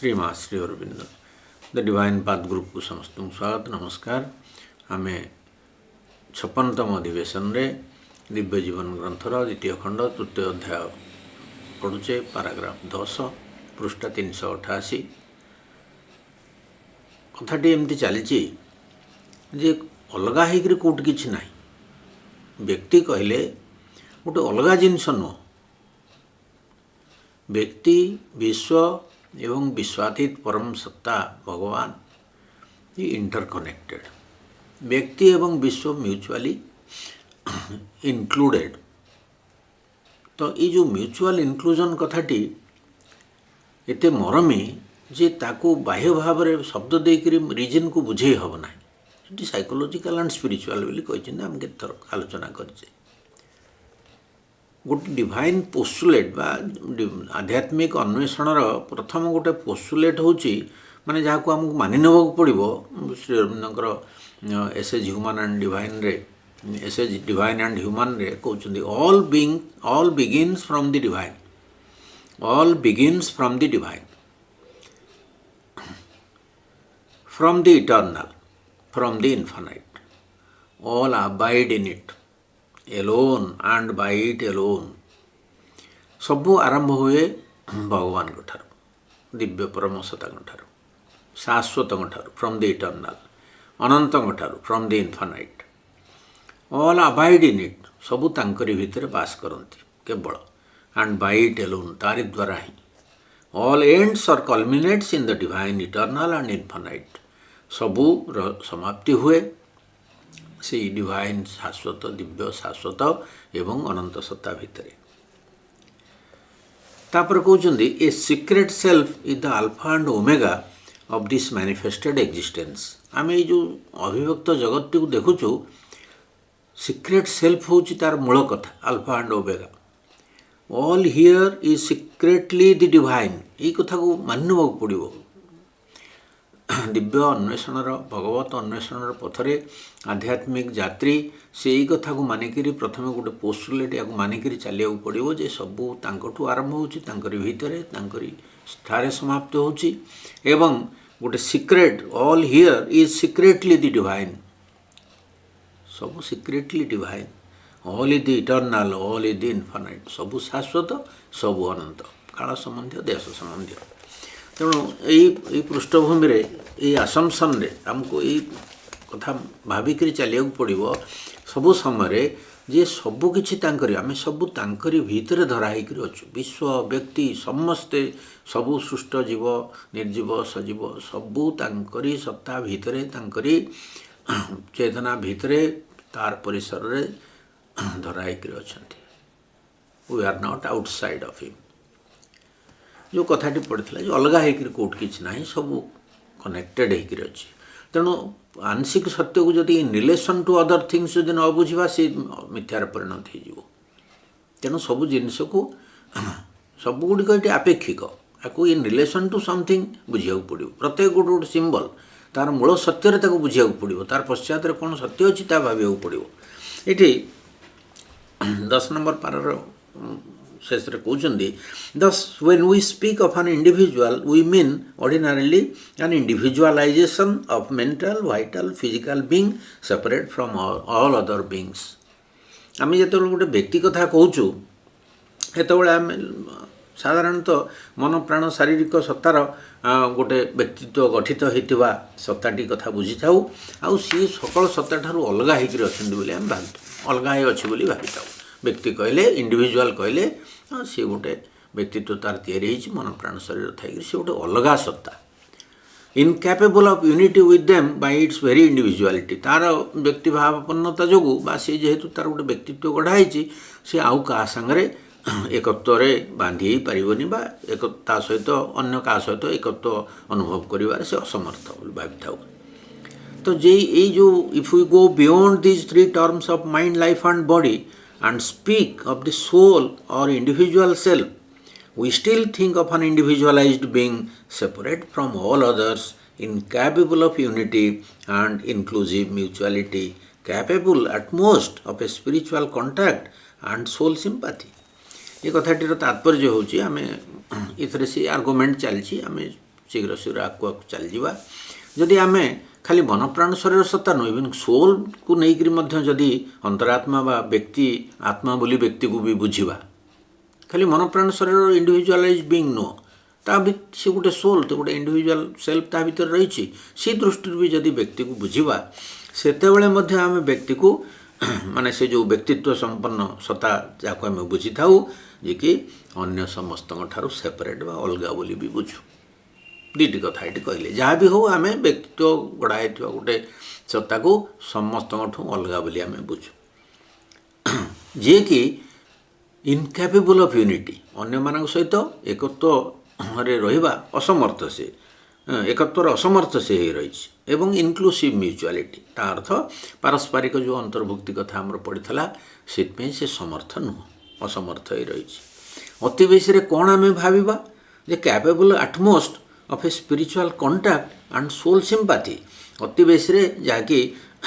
Shri Maa Shri Aurobindo the divine path group को समस्त स्वागत नमस्कार। आम 56तम अधिवेशन रे दिव्य जीवन ग्रंथर द्वितीय खंड तृतीय अध्याय पढ़ुचे पाराग्राफ 10 पृष्ठ 388। कथाटी एमती चली जे अलगा होकर कौट कि ना व्यक्ति कहले गोटे अलगा जिनस नुह व्यक्ति विश्व एवं विश्वातीत परम सत्ता भगवान ये इंटरकनेक्टेड व्यक्ति एवं विश्व म्यूचुअली इनक्लूडेड। तो ये जो म्यूचुअल इनक्लूजन कथाटी एते मरमी जे ताकू बाह्य भाव में शब्द देकर रिजन को बुझे हम ना ये साइकोलॉजिकल एंड स्पिरिचुअल बोली कही आम केत आलोचना करें। गोटे डिवाइन पोस्टुलेट बा आध्यात्मिक अन्वेषणर प्रथम गोटे पोस्टुलेट होची माने जहाँ को आमको मानि नबाकू पड़िबो। श्री अरविंदर एसेज ह्यूमन एंड डिवाइन रे एसेज डिवाइन एंड ह्यूमन रे कहउछन्ती all begins from the divine, all begins from the divine, from the eternal, from the infinite, all abide in it alone and by it alone. सबू आरंभ हुए भगवान ठार दिव्य परम सत्ता ठार शाश्वत ठार फ्रॉम द इटर्नल अनंत ठार from the infinite. All abide in it सबू तांकरी भितर बास करती केवल एंड बाय इट एलोन तारी द्वारा ही। ऑल एंड्स और कल्मिनेट्स in the divine eternal and infinite सबू समाप्ति हुए से डिवाइन शाश्वत दिव्य शाश्वत एवं अनंत सत्ता भितर। तापर कहते a secret self is the alpha and omega of this manifested existence. आम ये जो अभिव्यक्त जगत को देखुचु सीक्रेट सेल्फ हूँ तार मूल कथा alpha and omega. All here is secretly the divine ये कथा को मानवा पड़ो। दिव्य अन्वेषणर भगवत अन्वेषणर पथरे आध्यात्मिक यात्री से यही कथा को मानिकी प्रथम गोटे पोस्टुलेट या मानिकी चलिया पड़ो जे सबू तांकठू आरंभ होकर भितर स्थारे समाप्त होची एवं गोटे secret all here is secretly the divine सबू secretly divine all is the eternal all is the infinite सबू शाश्वत सबू अनंत काल संबंधी देश संबंधी। तेणु यही पृष्ठभूमि रे ये आसम्पसन रे आमको ये कथा भाविक चलिया पड़ो सबु समय जे सबू किछि तांकरी आमे सबू तांकरी भीतर धराई कर अच्छु। विश्व व्यक्ति समस्ते सबू सृष्ट जीव निर्जीव सजीव सबू तांकरी सत्ता भीतर तांकरी चेतना भीतर तार परिसर रे धराई कर अछंती। We are not outside of him. जो कथाटी पड़ता जो अलग होकर कौट कि ना सब कनेक्टेड होकर अच्छी। तेणु आंशिक सत्य को जदि in relation to other things जब न बुझा सी मिथ्यार परिणत हो। तेणु सब जिनस को सबुगुड़िक ये आपेक्षिक या इन रिलेशन टू समथिंग बुझा पड़ो। प्रत्येक गोटे गोटे सिंबल तार मूल सत्य बुझा पड़ो तार पश्चात कौन सत्य अच्छी भाव पड़ो। ये 10 नंबर पारार शेष कहते thus when we speak of an individual we mean ordinarily an individualization of mental vital physical being separate from all other beings। आम जो गोटे व्यक्ति कथा कहूँ सेतबे आम साधारणतः मन प्राण शारीरिक सत्तार गोटे व्यक्तित्व गठित होता सत्ताटी कथा बुझी था आउ सी सकल सत्ता ठारू अलग होकर अच्छा आम भावी अलग अच्छी भावी था। व्यक्ति कहले इंडिविजुअल कहले सी गोटे व्यक्तित्व तार तैयारी मन प्राण शरीर थी सी गोटे अलग सत्ता incapable of unity with them by it's very individuality तार व्यक्ति भावापन्नता जो सी जेहेतु तार गोटे व्यक्तित्व गढ़ाई सी आउ क्या सांगे एकत्व बांधि पारनी एक सहित अन्य क्या सहित एकत्व अनुभव कर से असमर्थ भावी था। तो जे ये जो if we go beyond these 3 terms of mind life and body and speak of the soul or individual self, we still think of an individualized being separate from all others, incapable of unity and inclusive mutuality, capable at most of a spiritual contact and soul sympathy। ये कथाटीर तात्पर्य होची आमे इथरे से argument चलछि आमे शीघ्र शीघ्र आगु आगु चलजिबा जदि आमे खाली मन प्राण शरीर सत्ता नुह इवन सोल को लेकर जदि अंतरात्मा बा व्यक्ति आत्मा बोली व्यक्ति को भी बुझा खाली मन प्राण शरीर इंडिविजुअलाइज बीइंग नुह ता भी सी गोटे सोल तो गोटे इंडिविजुअल सेल्फ ता भीतर रही सी दृष्टि भी जदि व्यक्ति को बुझा सेतेबेले मध्य आमे व्यक्ति को माने से जो व्यक्तित्व संपन्न सत्ता जाको आमे बुझी थाउ जे कि अन्य समस्त ठारू सेपरेट बा अलगा बोली भी बुझू दीटी कथा ये कहले जहाँ भी हो आमे व्यक्तित्व गढ़ाई गोटे सत्ता को समस्त अलगा बोली आमे बुझू जे कि इनकैपेबल ऑफ यूनिटी अन्य मान सहित एकत्व रे रहिबा असमर्थ से एकत्वर असमर्थ से ही रही एवं इनक्लूसिव म्यूचुअलिटी ता अर्थ पारस्परिक जो अंतर्भुक्ति कथा आमर पड़ता से समर्थ नुह असमर्थ ही रही अति बेसी कौन आम भाविबा जे capable utmost of a spiritual contact and soul sympathy अति बेसी जहाँकि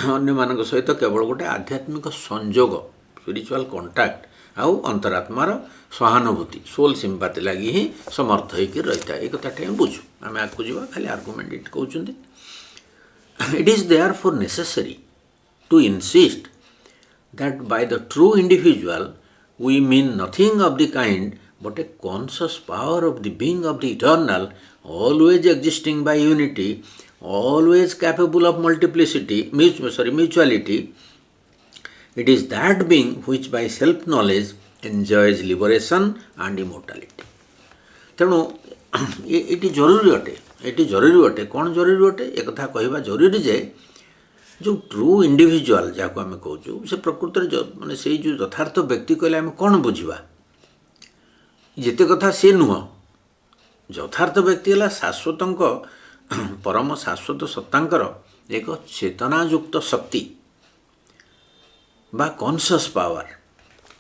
अन्य मान सहित केवल गोटे आध्यात्मिक संजोग स्पिरिचुअल कांटेक्ट आउ अंतरात्मार सहानुभूति सोल सिंपैथी लगी ही समर्थ होकर रही है। एक कथा बुझू आम आगे जावा खाली आर्गुमेंट इट कहते it is therefore necessary to insist that by the true individual we mean nothing of the kind but a conscious power of the being of the eternal always existing by unity, always capable of multiplicity, mutuality. It is that being which by self-knowledge enjoys liberation and immortality. तेणु ये जरूरी अटे कौन जरूरी अटे एक कथा कहवा जरूरी जे जो ट्रू इंडिविजुअल जहाँ आम कहूँ से प्रकृत माने से जो यथार्थ व्यक्ति कहले आम कौन बुझा जिते कथा सी नुह यथार्थ व्यक्ति है शाश्वत परम शाश्वत सत्तांकर एक चेतनायुक्त शक्ति बा कॉन्शियस पावर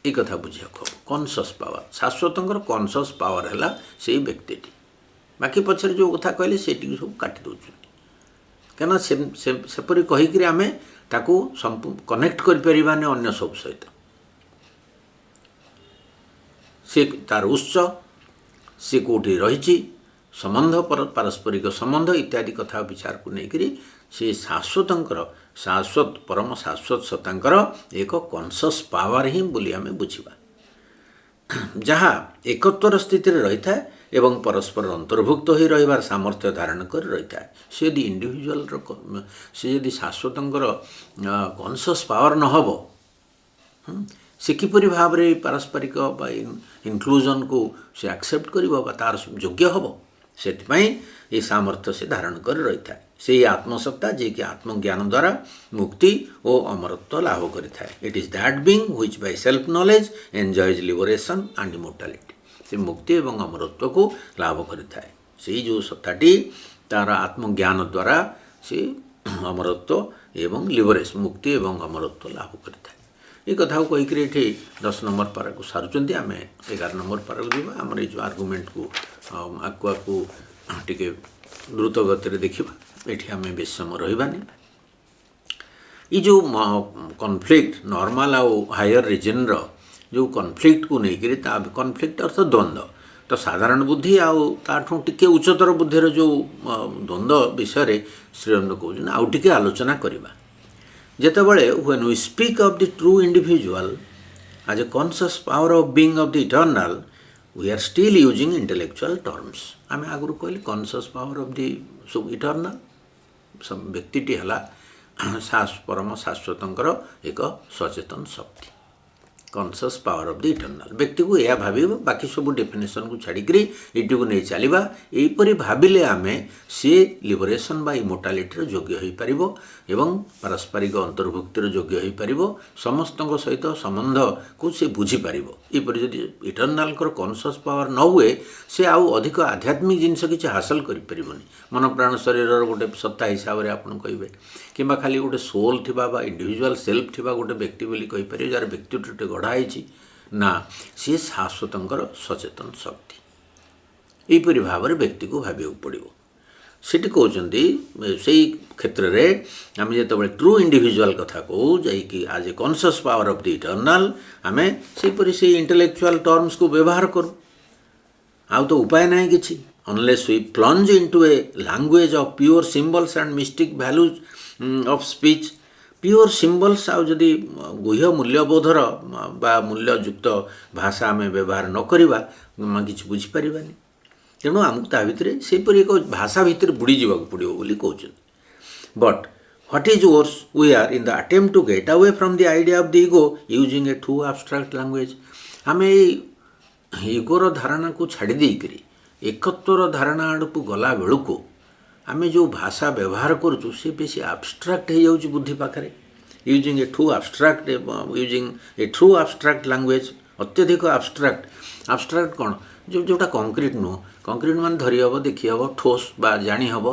ये कथा बुझा कॉन्शियस पावर शाश्वत कॉन्शियस पावर है से व्यक्ति बाकी पछरे जो कथा कहले से सब काटी दौरान कहीं सेपरी कहीकि आम ताकू कनेक्ट करें अन्य सब सहित से तार उत्स सी कौटी रही संबंध पारस्परिक संबंध इत्यादि कथा विचार को लेकर से शाश्वत परम शाश्वत सत्तांकर एक कॉन्शियस पावर ही बोली आम बुझा जहाँ एकत्वर स्थिति रही था एवं परस्पर अंतर्भुक्त हो रही सामर्थ्य धारण कर रही था से यदि इंडिविजुअल से यदि शाश्वत कॉन्शियस पावर न हो से किपरि भाव में पारस्परिक इनक्लूजन को से एक्सेप्ट कर तार योग्य हम से ये सामर्थ्य से धारण कर रही था से आत्मसत्ता जे कि आत्मज्ञान द्वारा मुक्ति और अमरत्व लाभ करें it is that being which by self knowledge enjoys liberation and immortality से मुक्ति एवं अमरत्व को लाभ करें से जो सत्ताटी तार आत्मज्ञान द्वारा से अमरत्व एवं लिबरेशन मुक्ति एवं अमरत्व लाभ करें ये कथा को कहीकि ये 10 नंबर पारा को सारुंच आम 11 नंबर पारा को जावा आम ये आर्गुमेंट को आगुआ को टे द्रुत गति देखा ये आम बेस समय रही ये जो कॉन्फ्लिक्ट नॉर्मल आउ हायर रीजन जो कॉन्फ्लिक्ट को लेकर कॉन्फ्लिक्ट अर्थ द्वंद्व तो साधारण बुद्धि आठू टे उच्चतर बुद्धि जो द्वंद्व विषय श्रीअरविंद कहते आउ टे आलोचना करवा जेतेबेले when we speak of the true individual as a conscious power of being of the eternal we are still using intellectual terms आम आगु कहले कॉन्शियस पावर ऑफ द सब इटर्नल व्यक्तिटी है परम शाश्वत एक सचेतन शक्ति conscious power of the eternal व्यक्ति को यह भाव बाकी सब डेफिनेशन को छाड़ी ये नहीं चलवा यहीपरि भाविले आम सी लिबरेशन बा इमोर्टालिटी योग्य हो पार एवं पारस्परिक अंतर्भुक्तिर योग्य हो पार समस्त सहित संबंध को सी बुझीपार यपरि जदि इटर्नाल कॉन्शियस पावर न हुए से आउ अधिक आध्यात्मिक जिनस किसी हासिल कर मन प्राण शरीर गोटे सत्ता हिसाब से आपन कहे कि खाली गोटे सोल थी इंडिविजुअल सेल्फ थी गोटे व्यक्ति बोली कहीपर जार व्यक्तित्व गढ़ाई ना सी शाश्वत सचेतन शक्ति यहीपरि भाव में व्यक्ति को भाव पड़ो सेठी कहते से क्षेत्र में आम जो ट्रू इंडिविजुअल कथा कहूँ जाकि आज ए conscious power of the eternal आम से इंटेलेक्चुअल टर्म्स को व्यवहार करूँ आउ तो उपाय ना कि unless we plunge into a language of pure symbols and mystic values of speech, pure symbols ଆଉ ଯଦି ଗୁହ୍ୟ ମୂଲ୍ୟବୋଧର ବା ମୂଲ୍ୟଯୁକ୍ତ ଭାଷା ଆମେ ବ୍ୟବହାର ନ କରିବା କିଛି ବୁଝିପାରିବାନି। ତେଣୁ ଆମକୁ ତା ଭିତରେ ସେହିପରି ଏକ ଭାଷା ଭିତରେ ବୁଡ଼ିଯିବାକୁ ପଡ଼ିବ ବୋଲି କହୁଛନ୍ତି। But what is worse, we are in the attempt to get away from the idea of the ego using a too abstract language। ଆମେ ଏଇ ଇଗୋର ଧାରଣାକୁ ଛାଡ଼ି ଦେଇକରି ଏକତ୍ୱର ଧାରଣା ଆଡ଼କୁ ଗଲା ବେଳକୁ ଆମେ ଯେଉଁ ଭାଷା ବ୍ୟବହାର କରୁଛୁ ସେ ବେଶୀ ଆବଷ୍ଟ୍ରାକ୍ଟ ହେଇଯାଉଛି ବୁଦ୍ଧି ପାଖରେ। ୟୁଜିଂ ଏ ଟ୍ରୁ ଆବଷ୍ଟ୍ରାକ୍ଟ ଲାଙ୍ଗୁଏଜ୍, ଅତ୍ୟଧିକ ଆବଷ୍ଟ୍ରାକ୍ଟ କ'ଣ, ଯେଉଁଟା କଂକ୍ରିଟ୍ ନୁହଁ। କଂକ୍ରିଟ୍ ମାନେ ଧରି ହେବ, ଦେଖି ହେବ, ଠୋସ୍ ବା ଜାଣି ହେବ,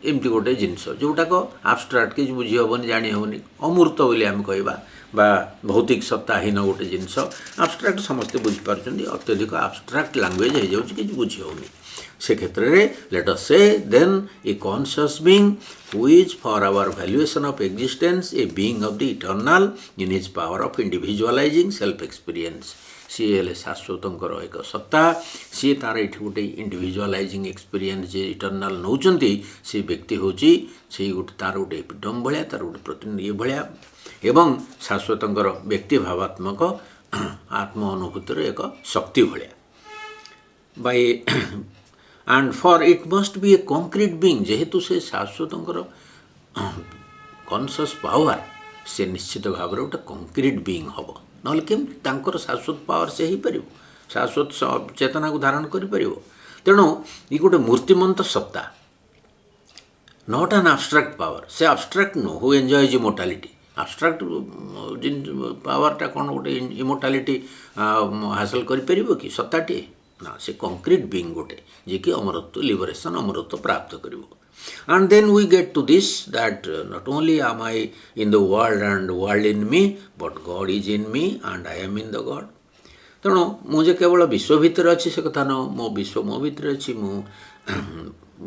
ଏମିତି ଗୋଟେ ଜିନିଷ ଯେଉଁଟାକ ଆବଷ୍ଟ୍ରାକ୍ଟ କିଛି ବୁଝି ହେବନି, ଜାଣି ହେବନି, ଅମୂର୍ତ୍ତ ବୋଲି ଆମେ କହିବା ବା ଭୌତିକ ସତ୍ତାହୀନ ଗୋଟେ ଜିନିଷ। ଆବଷ୍ଟ୍ରାକ୍ଟ ସମସ୍ତେ ବୁଝିପାରୁଛନ୍ତି, ଅତ୍ୟଧିକ ଆବଷ୍ଟ୍ରାକ୍ଟ ଲାଙ୍ଗୁଏଜ୍ ହେଇଯାଉଛି, କିଛି ବୁଝି ହେଉନି। ସେ କ୍ଷେତ୍ରରେ let us say then a conscious being who is for our valuation of existence a being of the eternal in his power of individualizing self experience. ସିଏ ହେଲେ ଶାଶ୍ୱତଙ୍କର ଏକ ସତ୍ତା, ସିଏ ତା'ର ଏଠି ଗୋଟେ ଇଣ୍ଡିଭିଜୁଆଲାଇଜିଂ ଏକ୍ସପିରିଏନ୍ସ ଯେ ଇଟର୍ନାଲ୍ ନେଉଛନ୍ତି, ସେ ବ୍ୟକ୍ତି ହେଉଛି ସେଇ ଗୋଟେ ତା'ର ଗୋଟେ ଏପିଟମ୍ ଭଳିଆ, ତା'ର ଗୋଟେ ପ୍ରତିନିଧି ଭଳିଆ ଏବଂ ଶାଶ୍ୱତଙ୍କର ବ୍ୟକ୍ତି ଭାବାତ୍ମକ ଆତ୍ମ ଅନୁଭୂତିର ଏକ ଶକ୍ତି ଭଳିଆ। Bai and for it must be a concrete being, ଯେହେତୁ ସେ ଶାଶ୍ୱତଙ୍କର କନସିୟସ୍ ପାୱାର, ସେ ନିଶ୍ଚିତ ଭାବରେ ଗୋଟେ କଂକ୍ରିଟ୍ ବିଇଂ ହେବ। ନହେଲେ କେମିତି ତାଙ୍କର ଶାଶ୍ୱତ ପାୱାର ସେ ହେଇପାରିବ, ଶାଶ୍ୱତ ଚେତନାକୁ ଧାରଣ କରିପାରିବ। ତେଣୁ ଇଏ ଗୋଟେ ମୂର୍ତ୍ତିମନ୍ତ ସତ୍ତା, ନଟ୍ ଆନ୍ ଆବଷ୍ଟ୍ରାକ୍ଟ ପାୱାର। ସେ ଆବଷ୍ଟ୍ରାକ୍ଟ ନୁହଁ ହୁ ଏନ୍ଜୟଜ୍ ଇମୋର୍ଟାଲିଟି। ଆବଷ୍ଟ୍ରାକ୍ଟ ପାୱାରଟା କ'ଣ ଗୋଟେ ଇମୋର୍ଟାଲିଟି ହାସଲ କରିପାରିବ କି ସତ୍ତାଟିଏ? ନା, ସେ କଂକ୍ରିଟ୍ ବିଇଂ ଗୋଟେ ଯିଏକି ଅମରତ୍ୱ, ଲିବରେସନ୍, ଅମରତ୍ୱ ପ୍ରାପ୍ତ କରିବ। And then we get to this that not only am I in the world and world in me, but God is in me and I am in the God। ତେଣୁ ମୁଁ ଯେ କେବଳ ବିଶ୍ୱ ଭିତରେ ଅଛି ସେ କଥା ନୁହଁ, ମୋ ବିଶ୍ୱ ମୋ ଭିତରେ ଅଛି, ମୁଁ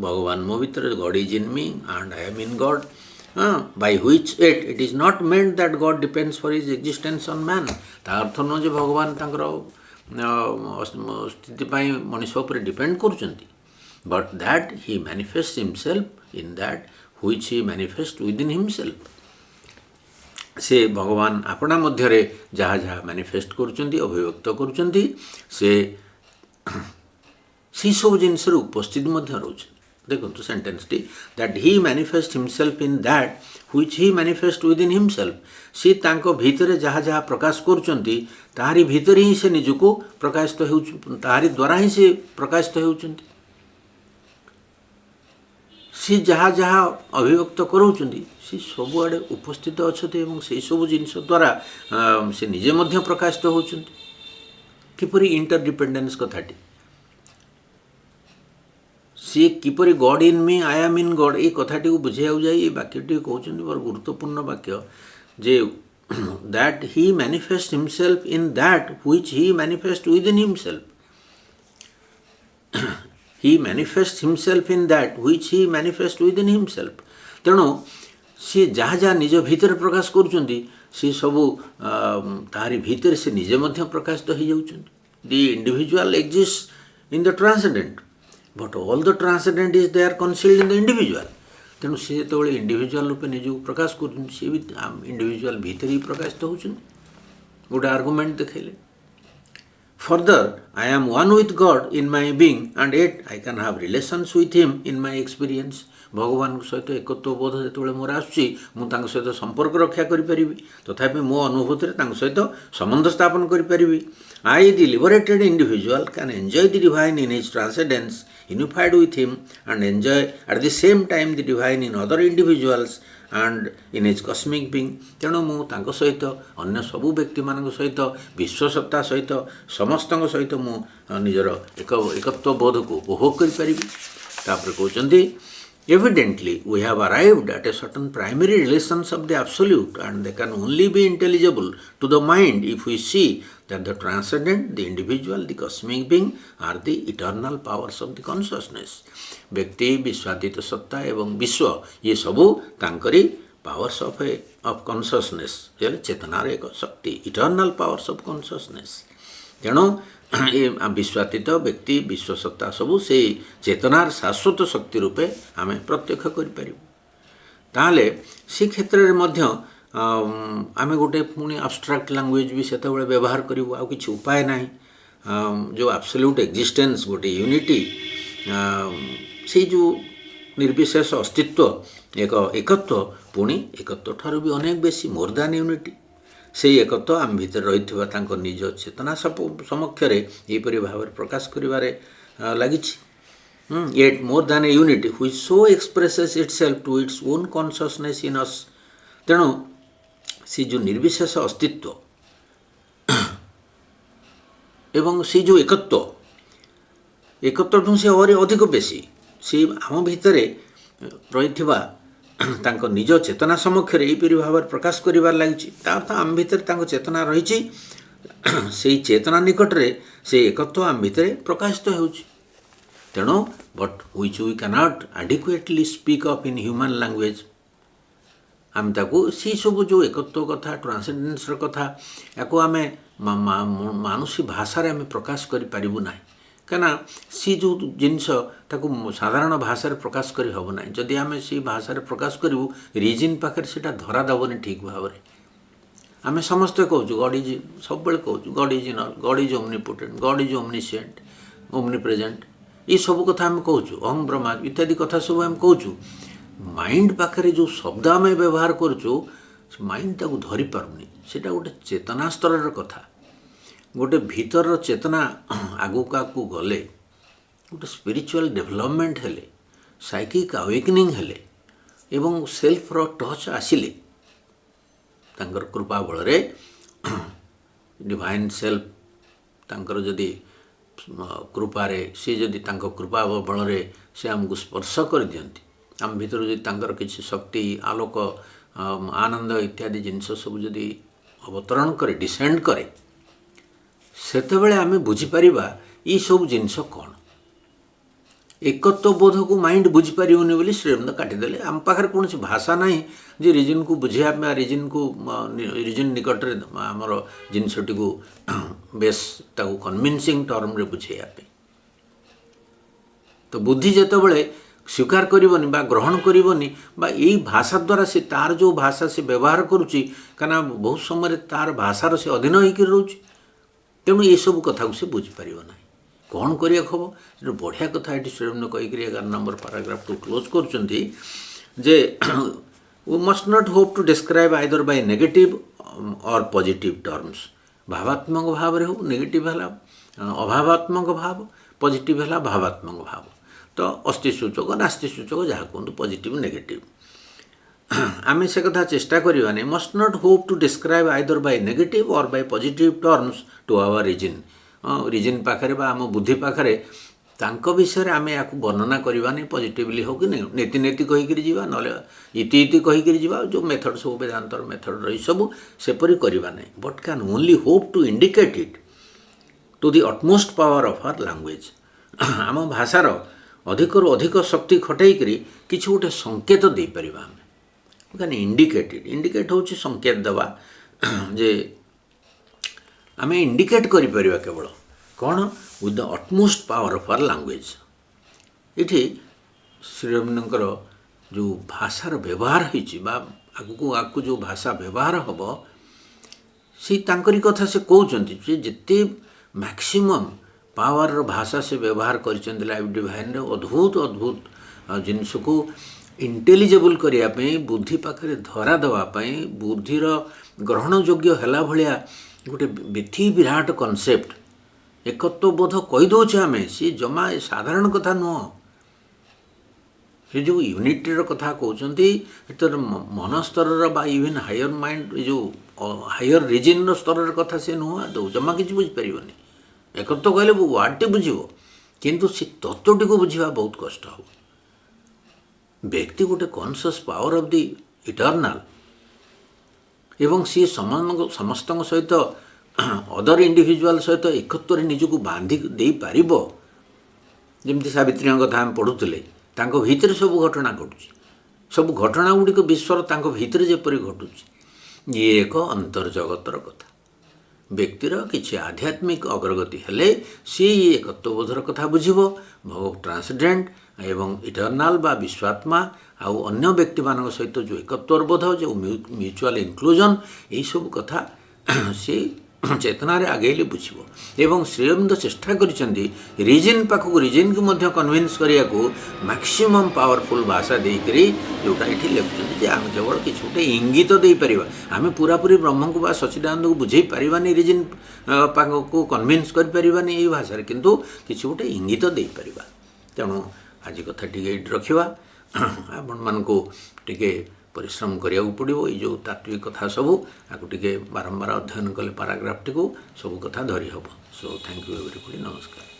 ଭଗବାନ ମୋ ଭିତରେ, God is in me and I am in God। by which it is not meant that God depends for his existence on man। ତା ଅର୍ଥ ନୁହଁ ଯେ ଭଗବାନ ତାଙ୍କର ସ୍ଥିତି ପାଇଁ ମଣିଷ ଉପରେ ଡିପେଣ୍ଡ କରୁଛନ୍ତି। But that he manifest himself in that which he manifest within himself. ସେ ଭଗବାନ ଆପଣା ମଧ୍ୟରେ ଯାହା ଯାହା ମ୍ୟାନିଫେଷ୍ଟ କରୁଛନ୍ତି, ଅଭିବ୍ୟକ୍ତ କରୁଛନ୍ତି, ସେ ସେହିସବୁ ଜିନିଷର ଉପସ୍ଥିତି ମଧ୍ୟ ରହୁଛନ୍ତି। ଦେଖନ୍ତୁ ସେଣ୍ଟେନ୍ସଟି, that he manifest himself in that which he manifest within himself. ସେ ତାଙ୍କ ଭିତରେ ଯାହା ଯାହା ପ୍ରକାଶ କରୁଛନ୍ତି ତାହାରି ଭିତରେ ହିଁ ସେ ନିଜକୁ ପ୍ରକାଶିତ ହେଉଛନ୍ତି, ତାହାରି ଦ୍ୱାରା ହିଁ ସେ ପ୍ରକାଶିତ ହେଉଛନ୍ତି। ସେ ଯାହା ଯାହା ଅଭିବ୍ୟକ୍ତ କରାଉଛନ୍ତି ସେ ସବୁଆଡ଼େ ଉପସ୍ଥିତ ଅଛନ୍ତି ଏବଂ ସେହିସବୁ ଜିନିଷ ଦ୍ୱାରା ସେ ନିଜେ ମଧ୍ୟ ପ୍ରକାଶିତ ହେଉଛନ୍ତି। କିପରି ଇଣ୍ଟରଡିପେଣ୍ଡେନ୍ସ କଥାଟି, ସିଏ କିପରି ଗଡ୍ ଇନ୍ ମି ଆଇ ଆମ୍ ଇନ୍ ଗଡ୍, ଏଇ କଥାଟିକୁ ବୁଝେଇବାକୁ ଯାଇ ଏ ବାକ୍ୟଟି କହୁଛନ୍ତି ବଡ଼ ଗୁରୁତ୍ୱପୂର୍ଣ୍ଣ ବାକ୍ୟ ଯେ that he manifest himself in that which he manifest within himself. Hi manifest himself in that which he manifest within himself. ତେଣୁ ସିଏ ଯାହା ଯାହା ନିଜ ଭିତରେ ପ୍ରକାଶ କରୁଛନ୍ତି ସେ ସବୁ ତାହାରି ଭିତରେ ସେ ନିଜେ ମଧ୍ୟ ପ୍ରକାଶିତ ହେଇଯାଉଛନ୍ତି। The individual exist in the transcendent but all the transcendent is there concealed in the individual. ତେଣୁ ସେ ଯେତେବେଳେ ଇଣ୍ଡିଭିଜୁଆଲ୍ ରୂପେ ନିଜକୁ ପ୍ରକାଶ କରୁଛନ୍ତି ସେ ବି ଇଣ୍ଡିଭିଜୁଆଲ୍ ଭିତରେ ହିଁ ପ୍ରକାଶିତ ହେଉଛନ୍ତି। ଗୋଟେ ଆର୍ଗୁମେଣ୍ଟ ଦେଖାଇଲେ। Further, I am one with God in my being and yet I can have relations with him in my experience। ଭଗବାନଙ୍କ ସହିତ ଏକତ୍ୱ ବୋଧ ଯେତେବେଳେ ମୋର ଆସୁଛି ମୁଁ ତାଙ୍କ ସହିତ ସମ୍ପର୍କ ରକ୍ଷା କରିପାରିବି, ତଥାପି ମୋ ଅନୁଭୂତିରେ ତାଙ୍କ ସହିତ ସମ୍ବନ୍ଧ ସ୍ଥାପନ କରିପାରିବି। I, the liberated individual, can enjoy the divine in his transcendence, unified with him, and enjoy at the same time the divine in other individuals and in his cosmic being। ତେଣୁ ମୁଁ ତାଙ୍କ ସହିତ ଅନ୍ୟ ସବୁ ବ୍ୟକ୍ତିମାନଙ୍କ ସହିତ ବିଶ୍ୱସତ୍ତା ସହିତ ସମସ୍ତଙ୍କ ସହିତ ମୁଁ ନିଜର ଏକତ୍ୱ ବୋଧକୁ ଉପଭୋଗ କରିପାରିବି। ତାପରେ କହୁଛନ୍ତି evidently we have arrived at a certain primary relations of the absolute and they can only be intelligible to the mind if we see that the transcendent, the individual, the cosmic being are the eternal powers of the consciousness। ବ୍ୟକ୍ତି, ବିଶ୍ୱାତୀତ ସତ୍ତା ଏବଂ ବିଶ୍ୱ ଇଏ ସବୁ ତାଙ୍କରି powers of consciousness, ଚେତନାର ଏକ ଶକ୍ତି, Eternal powers of consciousness. ତେଣୁ ଏ ବିଶ୍ୱାତୀତ ବ୍ୟକ୍ତି ବିଶ୍ୱସତ୍ତା ସବୁ ସେଇ ଚେତନାର ଶାଶ୍ୱତ ଶକ୍ତି ରୂପେ ଆମେ ପ୍ରତ୍ୟକ୍ଷ କରିପାରିବୁ। ତାହେଲେ ସେ କ୍ଷେତ୍ରରେ ମଧ୍ୟ ଆମେ ଗୋଟେ ପୁଣି ଆବଷ୍ଟ୍ରାକ୍ଟ ଲାଙ୍ଗୁଏଜ୍ ବି ସେତେବେଳେ ବ୍ୟବହାର କରିବୁ, ଆଉ କିଛି ଉପାୟ ନାହିଁ। ଯେଉଁ ଆବସଲ୍ୟୁଟ୍ ଏକ୍ଜିଷ୍ଟେନ୍ସ ଗୋଟେ ୟୁନିଟି, ସେଇ ଯେଉଁ ନିର୍ବିଶେଷ ଅସ୍ତିତ୍ୱ ଏକ ଏକତ୍ୱ, ପୁଣି ଏକତ୍ୱ ଠାରୁ ବି ଅନେକ ବେଶୀ ମୋର୍ ଦାନ୍ ୟୁନିଟି। ସେଇ ଏକତ୍ୱ ଆମ ଭିତରେ ରହିଥିବା ତାଙ୍କ ନିଜ ଚେତନା ସମକ୍ଷରେ ଏହିପରି ଭାବରେ ପ୍ରକାଶ କରିବାରେ ଲାଗିଛି। Yet more than a unity which so expresses itself to its own consciousness in us। ତେଣୁ ସେ ଯେଉଁ ନିର୍ବିଶେଷ ଅସ୍ତିତ୍ୱ ଏବଂ ସେ ଯେଉଁ ଏକତ୍ୱଠୁ ସେ ଆହୁରି ଅଧିକ ବେଶୀ ସେ ଆମ ଭିତରେ ରହିଥିବା ତାଙ୍କ ନିଜ ଚେତନା ସମକ୍ଷରେ ଏହିପରି ଭାବରେ ପ୍ରକାଶ କରିବାରେ ଲାଗିଛି। ତା ଅର୍ଥ ଆମ ଭିତରେ ତାଙ୍କ ଚେତନା ରହିଛି, ସେଇ ଚେତନା ନିକଟରେ ସେଇ ଏକତ୍ୱ ଆମ ଭିତରେ ପ୍ରକାଶିତ ହେଉଛି। ତେଣୁ but which we cannot adequately speak of in human language. ଆମେ ତାକୁ ସେଇ ସବୁ ଯେଉଁ ଏକତ୍ୱ କଥା, ଟ୍ରାନ୍ସେଣ୍ଡେନ୍ସର କଥା, ୟାକୁ ଆମେ ମାନୁଷୀ ଭାଷାରେ ଆମେ ପ୍ରକାଶ କରିପାରିବୁ ନାହିଁ। କାହିଁକିନା ସେ ଯେଉଁ ଜିନିଷ ତାକୁ ସାଧାରଣ ଭାଷାରେ ପ୍ରକାଶ କରି ହେବ ନାହିଁ। ଯଦି ଆମେ ସେଇ ଭାଷାରେ ପ୍ରକାଶ କରିବୁ, ରିଜିନ୍ ପାଖରେ ସେଇଟା ଧରା ଦେବନି ଠିକ୍ ଭାବରେ। ଆମେ ସମସ୍ତେ କହୁଛୁ ଗଡ୍ ଇଜ୍, ସବୁବେଳେ କହୁଛୁ God is in all, God is omnipotent, God is omniscient, omnipresent, ଏସବୁ କଥା ଆମେ କହୁଛୁ, ଅହଂ ବ୍ରହ୍ମା ଇତ୍ୟାଦି କଥା ସବୁ ଆମେ କହୁଛୁ। ମାଇଣ୍ଡ ପାଖରେ ଯେଉଁ ଶବ୍ଦ ଆମେ ବ୍ୟବହାର କରୁଛୁ, ମାଇଣ୍ଡ ତାକୁ ଧରିପାରୁନି। ସେଇଟା ଗୋଟେ ଚେତନା ସ୍ତରର କଥା। ଗୋଟେ ଭିତରର ଚେତନା ଆଗକୁ ଆଗକୁ ଗଲେ, ଗୋଟେ ସ୍ପିରିଚୁଆଲ୍ ଡେଭଲପମେଣ୍ଟ ହେଲେ, ସାଇକିକ୍ ଆୱେକନିଂ ହେଲେ ଏବଂ ସେଲ୍ଫର ଟଚ୍ ଆସିଲେ, ତାଙ୍କର କୃପା ବଳରେ ଡିଭାଇନ୍ ସେଲ୍ଫ ତାଙ୍କର ଯଦି କୃପାରେ, ସେ ଯଦି ତାଙ୍କ କୃପା ବଳରେ ସେ ଆମକୁ ସ୍ପର୍ଶ କରିଦିଅନ୍ତି, ଆମ ଭିତରୁ ଯଦି ତାଙ୍କର କିଛି ଶକ୍ତି, ଆଲୋକ, ଆନନ୍ଦ ଇତ୍ୟାଦି ଜିନିଷ ସବୁ ଯଦି ଅବତରଣ କରେ, ଡିସେଣ୍ଡ କରେ, ସେତେବେଳେ ଆମେ ବୁଝିପାରିବା ଏଇସବୁ ଜିନିଷ କ'ଣ। ଏକତ୍ୱ ବୋଧକୁ ମାଇଣ୍ଡ ବୁଝିପାରିବନି ବୋଲି ଶ୍ରୀଅରବିନ୍ଦ କାଟିଦେଲେ। ଆମ ପାଖରେ କୌଣସି ଭାଷା ନାହିଁ ଯେ ରିଜିନ୍କୁ ବୁଝିବା ପାଇଁ, ରିଜିନ୍ ନିକଟରେ ଆମର ଜିନିଷଟିକୁ ବେଶ୍ ତାକୁ କନଭିନ୍ସିଂ ଟର୍ମରେ ବୁଝେଇବା ପାଇଁ। ତ ବୁଦ୍ଧି ଯେତେବେଳେ ସ୍ୱୀକାର କରିବନି ବା ଗ୍ରହଣ କରିବନି, ବା ଏଇ ଭାଷା ଦ୍ୱାରା ସେ ତାର ଯେଉଁ ଭାଷା ସେ ବ୍ୟବହାର କରୁଛି, କାହିଁକିନା ବହୁତ ସମୟରେ ତାର ଭାଷାର ସେ ଅଧୀନ ହେଇକି ରହୁଛି, ତେଣୁ ଏସବୁ କଥାକୁ ସେ ବୁଝିପାରିବ ନାହିଁ। କ'ଣ କରିବାକୁ ହେବ? ସେଟା ବଢ଼ିଆ କଥା ଏଠି ଶ୍ରୀଅରବିନ୍ଦ କହିକିରି 11 ନମ୍ବର ପାରାଗ୍ରାଫକୁ କ୍ଲୋଜ୍ କରୁଛନ୍ତି ଯେ we must not hope to describe either by negative or positive terms। ଭାବାତ୍ମକ ଭାବରେ ହେଉ, ନେଗେଟିଭ୍ ହେଲା ଅଭାବାତ୍ମକ ଭାବ, ପଜିଟିଭ୍ ହେଲା ଭାବାତ୍ମକ ଭାବ। ତ ଅସ୍ତି ସୂଚକ, ନାସ୍ତି ସୂଚକ ଯାହା କୁହନ୍ତୁ, ପଜିଟିଭ୍ ନେଗେଟିଭ୍, ଆମେ ସେ କଥା ଚେଷ୍ଟା କରିବାନି। Must not hope to describe either by negative or by positive terms to our reason. Reason ପାଖରେ ବା ଆମ ବୁଦ୍ଧି ପାଖରେ ତାଙ୍କ ବିଷୟରେ ଆମେ ୟାକୁ ବର୍ଣ୍ଣନା କରିବାନି, ପଜିଟିଭଲି ହେଉ କି ନେତି ନେତି କହିକିରି ଯିବା, ନହେଲେ ଇତି କହିକିରି ଯିବା, ଯେଉଁ ମେଥଡ଼ ସବୁ ବେଦାନ୍ତର ମେଥଡ଼ ରହି ସବୁ ସେପରି କରିବା ନାହିଁ। But can only hope to indicate it to the utmost power of our language. ଆମ ଭାଷାର ଅଧିକରୁ ଅଧିକ ଶକ୍ତି ଖଟେଇକରି କିଛି ଗୋଟେ ସଂକେତ ଦେଇପାରିବା ଆମେ। କାହିଁକି ଇଣ୍ଡିକେଟ୍ ହେଉଛି ସଂକେତ ଦେବା, ଯେ ଆମେ ଇଣ୍ଡିକେଟ୍ କରିପାରିବା କେବଳ କ'ଣ? With the utmost power of our language. ଏଠି ଶ୍ରୀଅରବିନ୍ଦଙ୍କର ଯେଉଁ ଭାଷାର ବ୍ୟବହାର ହେଇଛି ବା ଆଗକୁ ଯେଉଁ ଭାଷା ବ୍ୟବହାର ହେବ, ସେ ତାଙ୍କରି କଥା ସେ କହୁଛନ୍ତି ଯେ ଯେତେ ମ୍ୟାକ୍ସିମମ୍ ପାୱାରର ଭାଷା ସେ ବ୍ୟବହାର କରିଛନ୍ତି ଲାଇଫ୍ ଡିଭାଇନ୍ରେ, ଅଦ୍ଭୁତ ଜିନିଷକୁ ଇଣ୍ଟେଲିଜେବଲ୍ କରିବା ପାଇଁ, ବୁଦ୍ଧି ପାଖରେ ଧରା ଦେବା ପାଇଁ, ବୁଦ୍ଧିର ଗ୍ରହଣଯୋଗ୍ୟ ହେଲା ଭଳିଆ ଗୋଟେ ବିରାଟ କନସେପ୍ଟ, ଏକତ୍ୱବୋଧ କହିଦେଉଛେ ଆମେ। ସେ ଜମା ସାଧାରଣ କଥା ନୁହଁ। ସେ ଯେଉଁ ୟୁନିଟିର କଥା କହୁଛନ୍ତି, ଏଥିରେ ମନ ସ୍ତରର ବା ଇଭେନ୍ ହାୟର ମାଇଣ୍ଡ, ଏ ଯେଉଁ ହାୟର ରିଜିନ୍ର ସ୍ତରର କଥା ସେ ନୁହଁ ଆଦୌ, ଜମା କିଛି ବୁଝିପାରିବନି। ଏକତ୍ୱ କହିଲେ ୱାର୍ଡ଼ଟି ବୁଝିବ, କିନ୍ତୁ ସେ ତତ୍ତ୍ୱଟିକୁ ବୁଝିବା ବହୁତ କଷ୍ଟ ହେବ। ବ୍ୟକ୍ତି ଗୋଟେ conscious power of the Eternal, ଏବଂ ସିଏ ସମସ୍ତଙ୍କ ସହିତ ଅଦର ଇଣ୍ଡିଭିଜୁଆଲ ସହିତ ଏକତ୍ୱରେ ନିଜକୁ ବାନ୍ଧି ଦେଇପାରିବ। ଯେମିତି ସାବିତ୍ରୀଙ୍କ କଥା ଆମେ ପଢ଼ୁଥିଲେ, ତାଙ୍କ ଭିତରେ ସବୁ ଘଟଣା ଘଟୁଛି, ସବୁ ଘଟଣା ଗୁଡ଼ିକ ବିଶ୍ୱର ତାଙ୍କ ଭିତରେ ଯେପରି ଘଟୁଛି, ଇଏ ଏକ ଅନ୍ତର୍ଜଗତର କଥା। ବ୍ୟକ୍ତିର କିଛି ଆଧ୍ୟାତ୍ମିକ ଅଗ୍ରଗତି ହେଲେ ସିଏ ଏକତ୍ୱବୋଧର କଥା ବୁଝିବ, ଟ୍ରାନ୍ସଡେଣ୍ଟ ଏବଂ ଇଟର୍ନାଲ୍ ବା ବିଶ୍ୱାତ୍ମା ଆଉ ଅନ୍ୟ ବ୍ୟକ୍ତିମାନଙ୍କ ସହିତ ଯେଉଁ ଏକତ୍ୱର ବୋଧ, ଯେଉଁ ମ୍ୟୁଚୁଆଲ୍ ଇନକ୍ଲୁଜନ୍, ଏହିସବୁ କଥା ସେ ଚେତନାରେ ଆଗେଇଲେ ବୁଝିବ। ଏବଂ ଶ୍ରୀଅରବିନ୍ଦ ଚେଷ୍ଟା କରିଛନ୍ତି ରିଜିନ୍ ପାଖକୁ, ରିଜିନ୍କୁ ମଧ୍ୟ କନଭିନ୍ସ କରିବାକୁ ମ୍ୟାକ୍ସିମମ୍ ପାୱାରଫୁଲ୍ ଭାଷା ଦେଇକରି, ଯେଉଁଟା ଏଠି ଲେଖୁଛନ୍ତି ଯେ ଆମେ କେବଳ କିଛି ଗୋଟେ ଇଙ୍ଗିତ ଦେଇପାରିବା, ଆମେ ପୁରାପୁରି ବ୍ରହ୍ମଙ୍କୁ ବା ସଚ୍ଚିଦାନନ୍ଦକୁ ବୁଝେଇ ପାରିବାନି, ରିଜିନ୍ ପାଖକୁ କନଭିନ୍ସ କରିପାରିବାନି ଏଇ ଭାଷାରେ, କିନ୍ତୁ କିଛି ଗୋଟେ ଇଙ୍ଗିତ ଦେଇପାରିବା। ତେଣୁ ଆଜି କଥା ଟିକେ ଏଇଠି ରଖିବା। ଆପଣମାନଙ୍କୁ ଟିକେ ପରିଶ୍ରମ କରିବାକୁ ପଡ଼ିବ। ଏଇ ଯେଉଁ ତାତ୍ତ୍ୱିକ କଥା ସବୁ ଆକୁ ଟିକେ ବାରମ୍ବାର ଅଧ୍ୟୟନ କଲେ ପାରାଗ୍ରାଫଟିକୁ ସବୁ କଥା ଧରି ହେବ। ସୋ ଥ୍ୟାଙ୍କ ୟୁ ଏଭରିବଡି, ନମସ୍କାର।